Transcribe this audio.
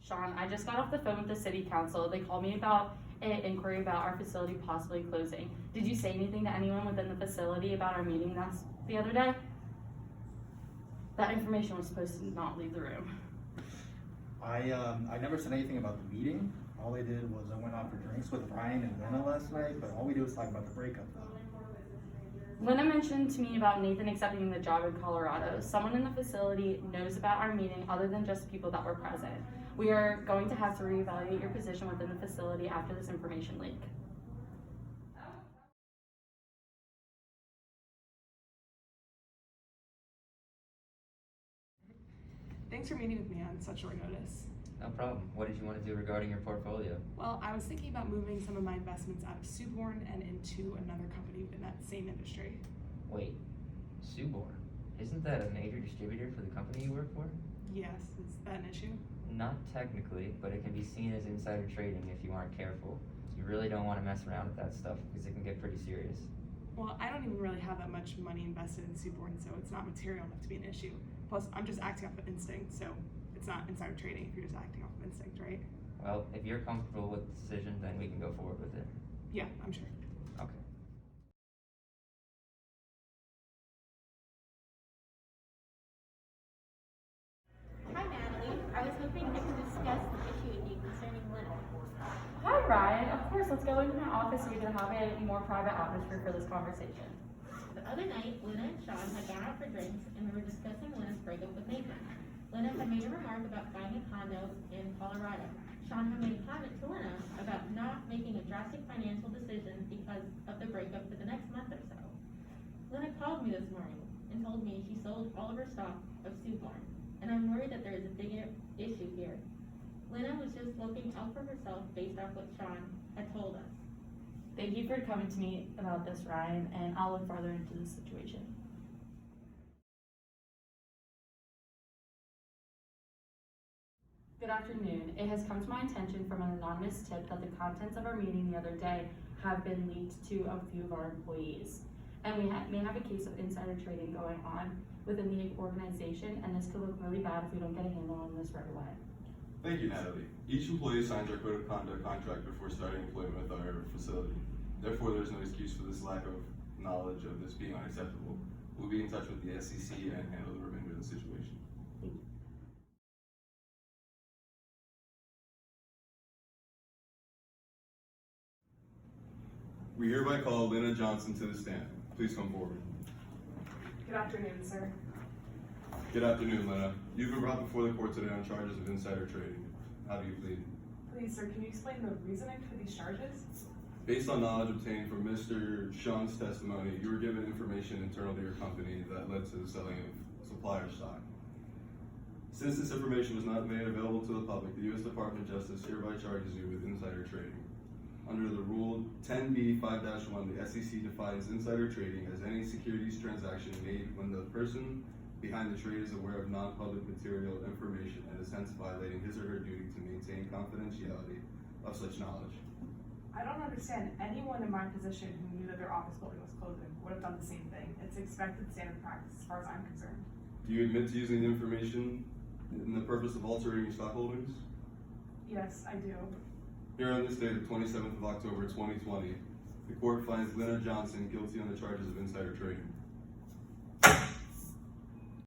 Sean, I just got off the phone with the city council. They called me about an inquiry about our facility possibly closing. Did you say anything to anyone within the facility about our meeting the other day? That information was supposed to not leave the room. I never said anything about the meeting. All I did was I went out for drinks with Ryan and Lena last night, but all we do is talk about the breakup though. Lena mentioned to me about Nathan accepting the job in Colorado. Someone in the facility knows about our meeting other than just people that were present. We are going to have to reevaluate your position within the facility after this information leak. Thanks for meeting with me on such short notice. No problem. What did you want to do regarding your portfolio? Well, I was thinking about moving some of my investments out of Suborn and into another company within that same industry. Wait, Suborn? Isn't that a major distributor for the company you work for? Yes, is that an issue? Not technically, but it can be seen as insider trading if you aren't careful. You really don't want to mess around with that stuff because it can get pretty serious. Well, I don't even really have that much money invested in Suborn, so it's not material enough to be an issue. Plus, I'm just acting off of instinct, so it's not insider trading if you're just acting off of instinct, right? Well, if you're comfortable with the decision, then we can go forward with it. Yeah, I'm sure. Okay. Hi, Natalie. I was hoping I could discuss the issue with you concerning Lena. Hi, Ryan. Of course, let's go into my office so we can have a more private atmosphere for this conversation. The other night, Lena and Sean had gone out for drinks and we were discussing Lena's breakup with Nathan. Lena had made a remark about buying a condo in Colorado. Sean had made a comment to Lena about not making a drastic financial decision because of the breakup for the next month or so. Lena called me this morning and told me she sold all of her stock of Suborn, and I'm worried that there is a bigger issue here. Lena was just looking out for herself based off what Sean had told us. Thank you for coming to me about this, Ryan, and I'll look further into this situation. Good afternoon. It has come to my attention from an anonymous tip that the contents of our meeting the other day have been leaked to a few of our employees. And we may have a case of insider trading going on within the organization, and this could look really bad if we don't get a handle on this right away. Thank you, Natalie. Each employee signs our code of conduct contract before starting employment with our facility. Therefore, there's no excuse for this lack of knowledge of this being unacceptable. We'll be in touch with the SEC and handle the remainder of the situation. Thank you. We hereby call Lena Johnson to the stand. Please come forward. Good afternoon, sir. Good afternoon, Lena. You've been brought before the court today on charges of insider trading. How do you plead? Please, sir, can you explain the reasoning for these charges? Based on knowledge obtained from Mr. Sean's testimony, you were given information internal to your company that led to the selling of supplier stock. Since this information was not made available to the public, the U.S. Department of Justice hereby charges you with insider trading. Under the Rule 10b 5-1, the SEC defines insider trading as any securities transaction made when the person behind the trade is aware of non-public material information and is hence violating his or her duty to maintain confidentiality of such knowledge. I don't understand. Anyone in my position who knew that their office building was closing would have done the same thing. It's expected standard practice as far as I'm concerned. Do you admit to using the information in the purpose of altering your stock holdings? Yes, I do. Here on this day, the 27th of October, 2020, the court finds Lena Johnson guilty on the charges of insider trading.